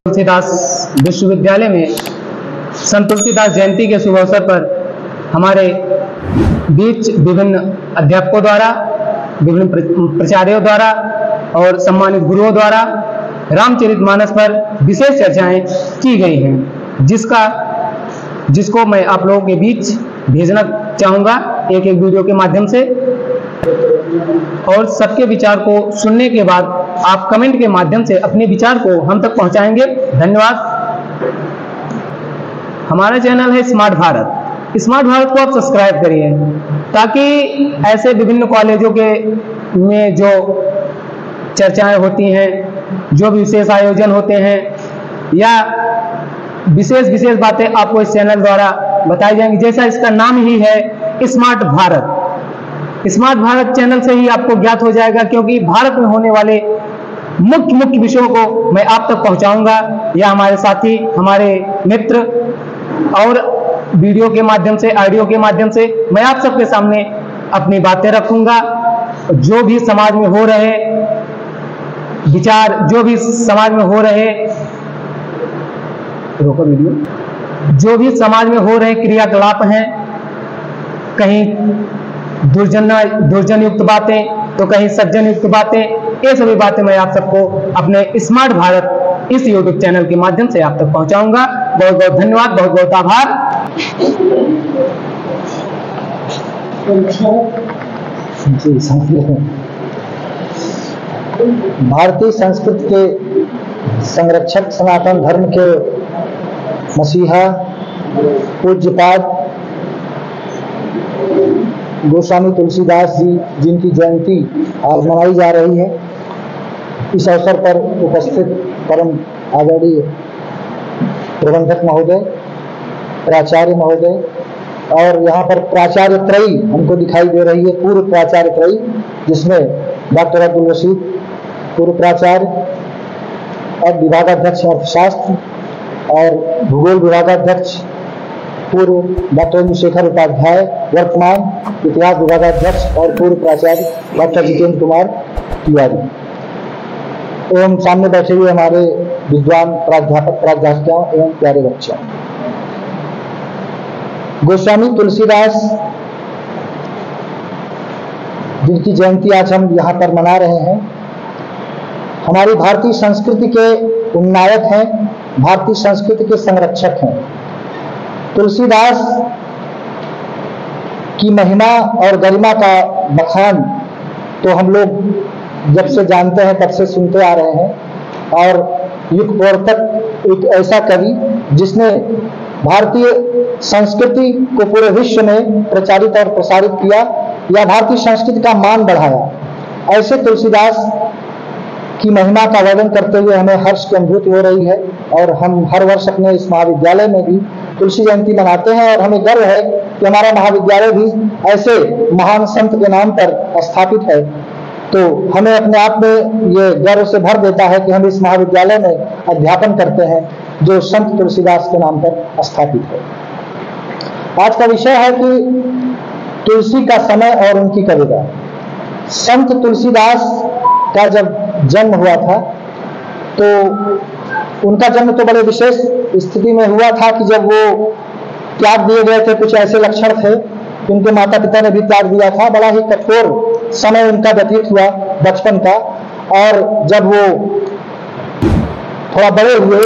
तुलसीदास विश्वविद्यालय में संत तुलसीदास जयंती के शुभ अवसर पर हमारे बीच विभिन्न अध्यापकों द्वारा, विभिन्न प्राचार्यों द्वारा और सम्मानित गुरुओं द्वारा रामचरितमानस पर विशेष चर्चाएं की गई हैं, जिसको मैं आप लोगों के बीच भेजना चाहूँगा एक एक वीडियो के माध्यम से। और सबके विचार को सुनने के बाद आप कमेंट के माध्यम से अपने विचार को हम तक पहुंचाएंगे। धन्यवाद। हमारा चैनल है स्मार्ट भारत। स्मार्ट भारत को आप सब्सक्राइब करिए ताकि ऐसे विभिन्न कॉलेजों के में जो चर्चाएं होती हैं, जो भी विशेष आयोजन होते हैं या विशेष बातें आपको इस चैनल द्वारा बताई जाएंगी। जैसा इसका नाम ही है smart Bharat, smart Bharat channel से ही आपको ज्ञात हो जाएगा, क्योंकि भारत में होने वाले मुख्य विषयों को मैं आप तक पहुंचाऊंगा या हमारे साथी, हमारे मित्र, और वीडियो के माध्यम से, ऑडियो के माध्यम से मैं आप सबके सामने अपनी बातें रखूंगा। जो भी समाज में हो रहे विचार, जो भी समाज में हो रहे जो भी समाज में हो रहे क्रियाकलाप हैं, कहीं दुर्जन युक्त बातें तो कहीं सज्जन युक्त बातें, ये सभी बातें मैं आप सबको अपने स्मार्ट भारत इस यूट्यूब चैनल के माध्यम से आप तक पहुंचाऊंगा। बहुत बहुत धन्यवाद, बहुत बहुत आभार। भारतीय संस्कृति के संरक्षक, सनातन धर्म के मसीहा पूज्यपाद गोस्वामी तुलसीदास जी, जिनकी जयंती आज मनाई जा रही है, इस अवसर पर उपस्थित परम आदरणीय प्रबंधक महोदय, प्राचार्य महोदय, और यहाँ पर प्राचार्य त्रयी हमको दिखाई दे रही है, पूर्व प्राचार्य त्रयी, जिसमें डॉक्टर अब्दुल रशीद पूर्व प्राचार्य, अब विभागाध्यक्ष अर्थशास्त्र और भूगोल विभागाध्यक्ष पूर्व डॉक्टर चंद्रशेखर उपाध्याय, वर्तमान इतिहास विभागाध्यक्ष और पूर्व प्राचार्य डॉक्टर जितेंद्र कुमार तिवारी, एवं सामने बैठे हुए हमारे विद्वान प्राध्यापक, प्राध्यापिकाओं एवं प्यारे बच्चों। गोस्वामी तुलसीदास जिनकी जयंती आज हम यहाँ पर मना रहे हैं, हमारी भारतीय संस्कृति के उन्नायक हैं, भारतीय संस्कृति के संरक्षक हैं। तुलसीदास की महिमा और गरिमा का बखान तो हम लोग जब से जानते हैं तब से सुनते आ रहे हैं, और युग तक एक ऐसा कवि जिसने भारतीय संस्कृति को पूरे विश्व में प्रचारित और प्रसारित किया या भारतीय संस्कृति का मान बढ़ाया, ऐसे तुलसीदास की महिमा का वर्णन करते हुए हमें हर्ष की अनुभूति हो रही है। और हम हर वर्ष अपने इस महाविद्यालय में भी तुलसी जयंती मनाते हैं, और हमें गर्व है कि हमारा महाविद्यालय भी ऐसे महान संत के नाम पर स्थापित है। तो हमें अपने आप में ये गर्व से भर देता है कि हम इस महाविद्यालय में अध्यापन करते हैं जो संत तुलसीदास के नाम पर स्थापित है। आज का विषय है कि तुलसी का समय और उनकी कविता। संत तुलसीदास का जब जन्म हुआ था तो उनका जन्म तो बड़े विशेष स्थिति में हुआ था कि जब वो त्याग दिए गए थे, कुछ ऐसे लक्षण थे कि उनके माता पिता ने भी त्याग दिया था। बड़ा ही कठोर समय उनका व्यतीत हुआ बचपन का, और जब वो थोड़ा बड़े हुए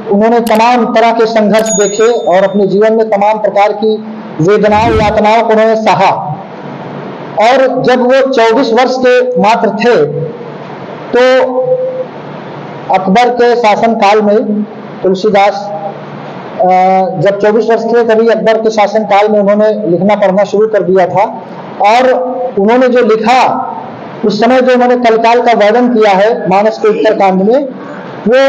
उन्होंने तमाम तरह के संघर्ष देखे और अपने जीवन में तमाम प्रकार की वेदनाओं, यातनाओं को उन्होंने सहा। और जब वो 24 वर्ष के मात्र थे तो अकबर के शासन काल में तुलसीदास जब 24 वर्ष थे तभी अकबर के शासन काल में उन्होंने लिखना पढ़ना शुरू कर दिया था। और उन्होंने जो लिखा उस समय, जो उन्होंने कलिकाल का वर्णन किया है मानस के उत्तरकांड में, वो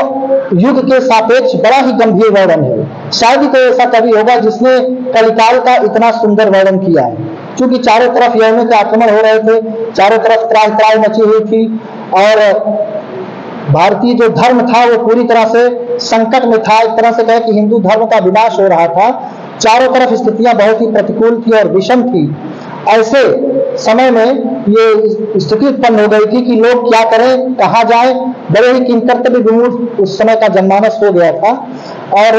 युग के सापेक्ष बड़ा ही गंभीर वर्णन है। शायद ही कोई ऐसा कवि होगा जिसने कलिकाल का इतना सुंदर वर्णन किया है। क्योंकि चारों तरफ यवनों के आक्रमण हो रहे थे, चारों तरफ त्राही मची हुई थी, और भारतीय जो धर्म था वो पूरी तरह से संकट में था। एक तरह से कहे कि हिंदू धर्म का विनाश हो रहा था। चारों तरफ स्थितियां बहुत ही प्रतिकूल थी और विषम थी। ऐसे समय में ये स्थिति उत्पन्न हो गई थी कि लोग क्या करें, कहाँ जाएं, बड़े ही किंकर्तव्य विमूढ़ उस समय का जनमानस हो गया था। और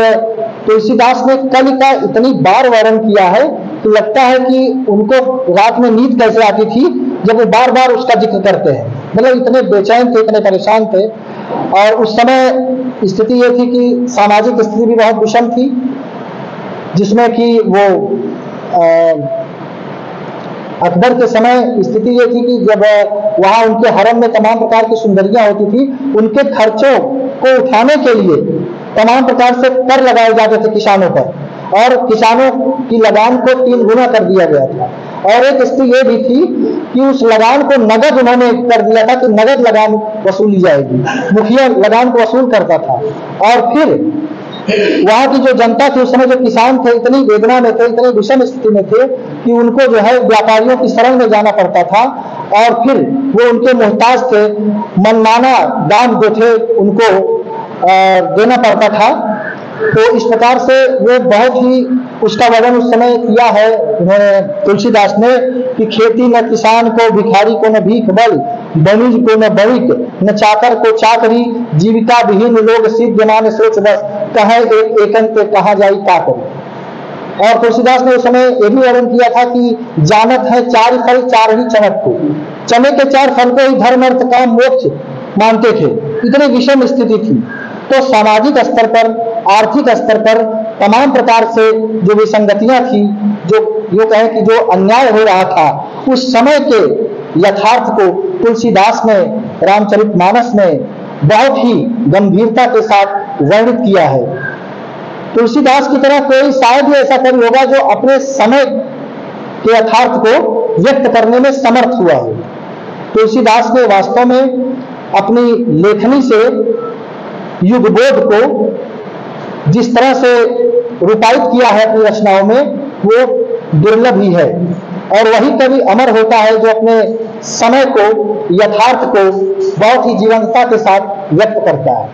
तुलसीदास ने कलि का इतनी बार वर्णन किया है कि लगता है कि उनको रात में नींद कैसे आती थी जब वो बार बार उसका जिक्र करते हैं। मतलब इतने बेचैन थे, इतने परेशान थे। और उस समय स्थिति ये थी कि सामाजिक स्थिति भी बहुत विषम थी, जिसमें कि वो अकबर के समय स्थिति ये थी कि जब वहां उनके हरम में तमाम प्रकार की सुंदरियां होती थी, उनके खर्चों को उठाने के लिए तमाम प्रकार से कर लगाए जाते थे किसानों पर, और किसानों की लगान को 3 गुना कर दिया गया था। और एक स्थिति ये भी थी कि उस लगान को नगद उन्होंने कर दिया था कि नगद लगान वसूली जाएगी। मुखिया लगान को वसूल करता था। और फिर वहां की जो जनता थी, उस समय जो किसान थे, इतनी वेदना में थे, इतने विषम स्थिति में थे कि उनको जो है व्यापारियों की शरण में जाना पड़ता था। और फिर वो उनके मोहताज थे, मनमाना दाम जो थे उनको देना पड़ता था। तो इस प्रकार से वो बहुत ही उसका वर्णन उस समय किया है उन्होंने तुलसीदास ने कि खेती न किसान को, भिखारी को न भीख बल, बनिज को न बणिक, न चाकर को चाकरी, जीविका विहीन लोग सिद्ध मान सोच बस, कहे एक एकन के कहा जाई का करी। और तुलसीदास ने उस समय ये भी वर्णन किया था कि जानत है 4 फल 4 ही चमक को, चने के 4 फल को ही धर्म अर्थ काम मोक्ष मानते थे। इतनी विषम स्थिति थी। तो सामाजिक स्तर पर, आर्थिक स्तर पर तमाम प्रकार से जो विसंगतियां थी, जो यो कहें कि जो अन्याय हो रहा था, उस समय के यथार्थ को तुलसीदास ने रामचरितमानस में बहुत ही गंभीरता के साथ वर्णित किया है। तुलसीदास की तरह कोई शायद ही ऐसा कवि होगा जो अपने समय के यथार्थ को व्यक्त करने में समर्थ हुआ हो। तुलसीदास ने वास्तव में अपनी लेखनी से युगबोध को जिस तरह से रूपायित किया है अपनी रचनाओं में, वो दुर्लभ ही है। और वही कवि अमर होता है जो अपने समय को, यथार्थ को बहुत ही जीवंतता के साथ व्यक्त करता है।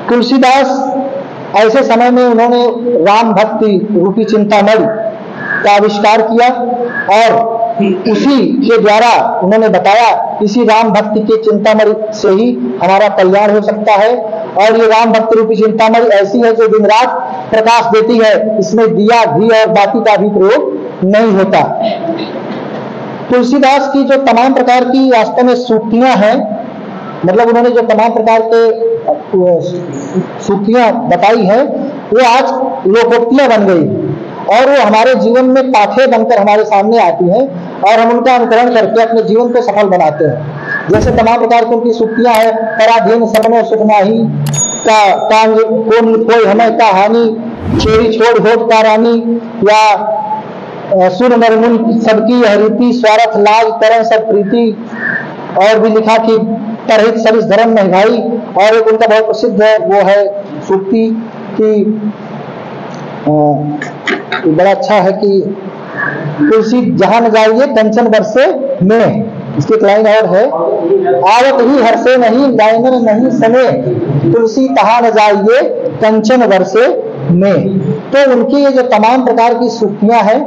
तुलसीदास ऐसे समय में उन्होंने राम भक्ति रूपी चिंतामणि का आविष्कार किया और उसी के द्वारा उन्होंने बताया इसी राम भक्ति के चिंतामणि से ही हमारा कल्याण हो सकता है। और ये राम भक्ति रूपी चिंतामणि ऐसी है जो दिन रात प्रकाश देती है, इसमें दिया घी और बाती का भी प्रयोग नहीं होता। तुलसीदास की जो तमाम प्रकार की वास्तव में सूक्तियां हैं, मतलब उन्होंने जो तमाम प्रकार के सूक्तियां बताई है, वो आज लोकोक्तियां बन गई और वो हमारे जीवन में पाठे बनकर हमारे सामने आती हैं और हम उनका अनुकरण करके अपने जीवन को सफल बनाते हैं। जैसे तमाम प्रकार की उनकी सूक्तियां हैं, पराधीन सपनों सुख नाही का कांग कोई हमें का हानि, चोरी छोड़ होठ का रानी, या सुर नरमुन सबकी यह रीति, स्वार्थ लाज करें सब प्रीति। और भी लिखा कि तरहित सरिस धर्म नहीं भाई। और एक उनका बहुत प्रसिद्ध है, वो है सूक्ति कि बड़ा अच्छा है कि तुलसी जहां न जाइए कंचन बरसे में, इसकी एक लाइन और है, आवत ही हर्षे नहीं लाइनर नहीं सने, तुलसी तहां न जाइए कंचन बरसे में। तो उनकी ये जो तमाम प्रकार की सूक्तियां हैं,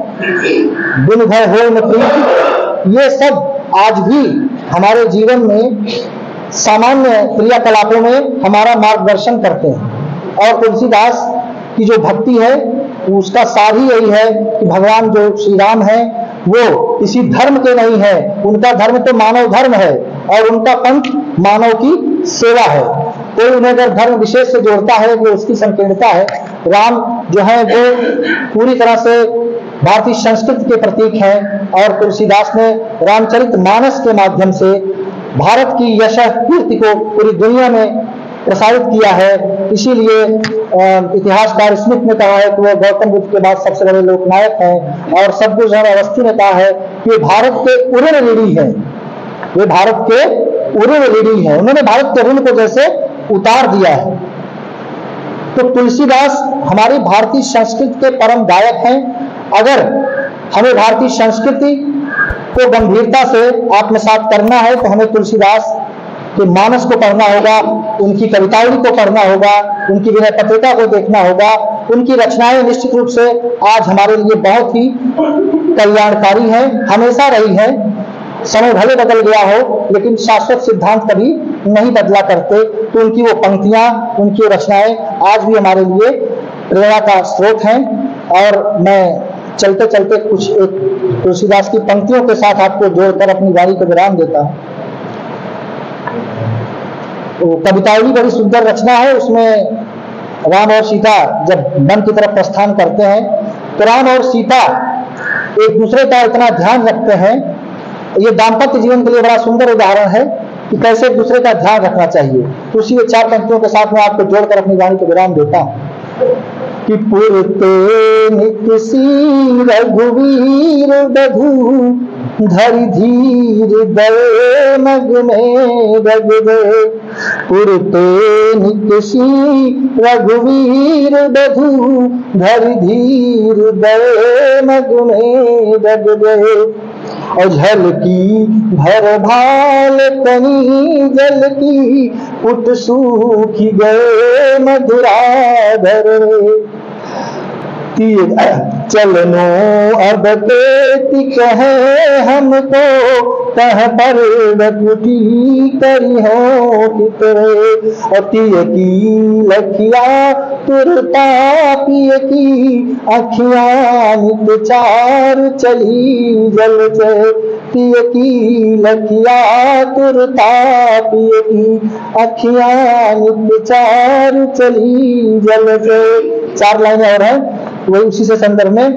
दिन भर हो न प्रीति, ये सब आज भी हमारे जीवन में सामान्य क्रियाकलापों में हमारा मार्गदर्शन करते हैं। और तुलसीदास की जो भक्ति है उसका सार ही यही है कि भगवान जो श्री राम है वो किसी धर्म के नहीं है, उनका धर्म तो मानव धर्म है और उनका पंथ मानव की सेवा है। कोई उन्हें अगर धर्म विशेष से जोड़ता है वो उसकी संकीर्णता है। राम जो है वो पूरी तरह से भारतीय संस्कृति के प्रतीक हैं और तुलसीदास ने रामचरितमानस के माध्यम से भारत की यश कीर्ति को पूरी दुनिया में प्रसारित किया है। इसीलिए इतिहासकार स्मिथ ने कहा है कि वो गौतम बुद्ध के बाद सबसे बड़े लोकनायक हैं। और सद्गुरुजन अवस्थी ने कहा है कि भारत के उऋण ऋणी है, वे भारत के उऋण ऋणी है, उन्होंने भारत के ऋण को जैसे उतार दिया है। तो तुलसीदास हमारी भारतीय संस्कृति के परम गायक हैं। अगर हमें भारतीय संस्कृति को गंभीरता से आत्मसात करना है तो हमें तुलसीदास के मानस को पढ़ना होगा, उनकी कवितावली को पढ़ना होगा, उनकी विनय पत्रिका को देखना होगा। उनकी रचनाएं निश्चित रूप से आज हमारे लिए बहुत ही कल्याणकारी है, हमेशा रही है। समय भले बदल गया हो लेकिन शाश्वत सिद्धांत कभी नहीं बदला करते। तो उनकी वो पंक्तियां, उनकी रचनाएं आज भी हमारे लिए प्रेरणा का स्रोत हैं। और मैं चलते चलते कुछ एक तुलसीदास की पंक्तियों के साथ आपको जोड़कर अपनी वाणी को विराम देता हूं। तो कवितावली बड़ी सुंदर रचना है। उसमें राम और सीता जब वन की तरफ प्रस्थान करते हैं तो राम और सीता एक दूसरे का इतना ध्यान रखते हैं। ये दाम्पत्य जीवन के लिए बड़ा सुंदर उदाहरण है कि कैसे एक दूसरे का ध्यान रखना चाहिए। तो उसी 4 पंक्तियों के साथ मैं आपको जोड़कर अपनी वाणी को विराम देता हूं कि पुरते निकसी रघुवीर बधू धरि धीर दे मग में दग दे। पुरते निकसी रघुवीर बधू धरि धीर दे मग में दग दे। और झलकी भर भाल तनी जल की पुट सूखी गए मधुराधर। चलनो अब केति कहे हमको कह पर कुटी करी हो कितरे। अतिय की लखिया तुरता पिय की अखियां नित चार चली जल से। पिय की लखिया तुरता पिय की अखियां नित चार चली जल से। 4 लाइनें और हैं वही उसी से संदर्भ में।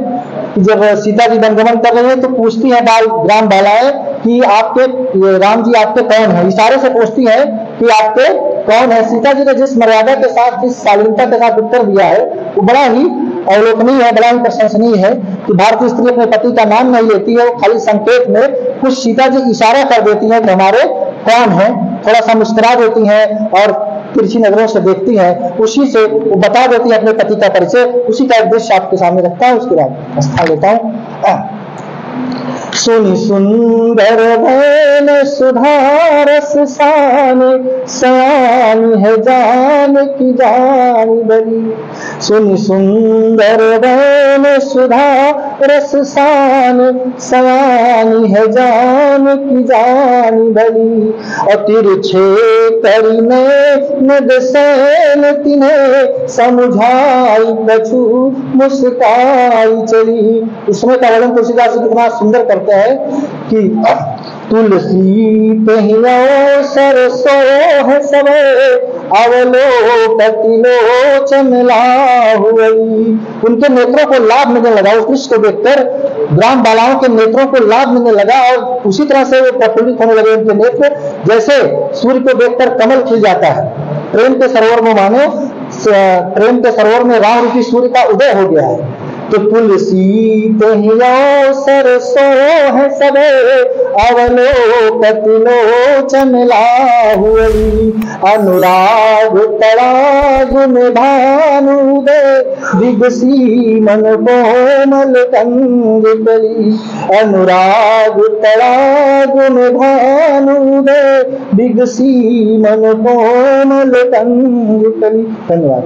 जब सीता जी वनगमन कर रही है तो पूछती है ग्राम बालाएं कि आपके राम जी आपके कौन है। इशारे से पूछती है कि आपके कौन है। सीता जी ने जिस मर्यादा के साथ, जिस शालीनता के साथ उत्तर दिया है वो बड़ा ही अवलोकनीय है, बड़ा ही प्रशंसनीय है कि भारतीय स्त्री अपने पति का नाम नहीं लेती है। वो खाली संकेत में कुछ सीता जी इशारा कर देती है कि हमारे कौन है, थोड़ा सा मुस्कुरा देती है और तिरछी नजरों से देखती है। उसी से वो बता देती है अपने पति का परिचय। उसी का उद्देश्य आपके सामने रखता हूं, उसके बाद स्थान लेता हूं। सुनि सुंदर भैन सुधारस सान सयानी है जान की जान बली। सुनि सुंदर भैन सुधारस सान सयानी है जान की जान बली। और तिरछे करीने नद सैन तिन्हें समझाई कछु मुस्काई चली। इसमें का वर्णन तुलसीदास जी कितना सुंदर करते हैं कि तुलसी पहिया सरसो है सबे अवलोकति लोचन लाहुई। उनके नेत्रों को लाभ मिलने लगा। उस दृश्य को देखकर ग्राम बालाओं के नेत्रों को लाभ मिलने लगा और उसी तरह से वो प्रफुल्लित होने लगे उनके नेत्र, जैसे सूर्य को देखकर कमल खिल जाता है। प्रेम के सरोवर में मानो प्रेम के सरोवर में राम रूपी सूर्य का उदय हो गया है। तो तुलसी पहिया सरसो है सबे अवलोकति लोचन लाहुई। अनुराग तड़ाग में भानु दे विगसी मन कोमल कंग कली। अनुराग तड़ाग में भानु दे विगसी मन कोमल कंग कली। धन्यवाद।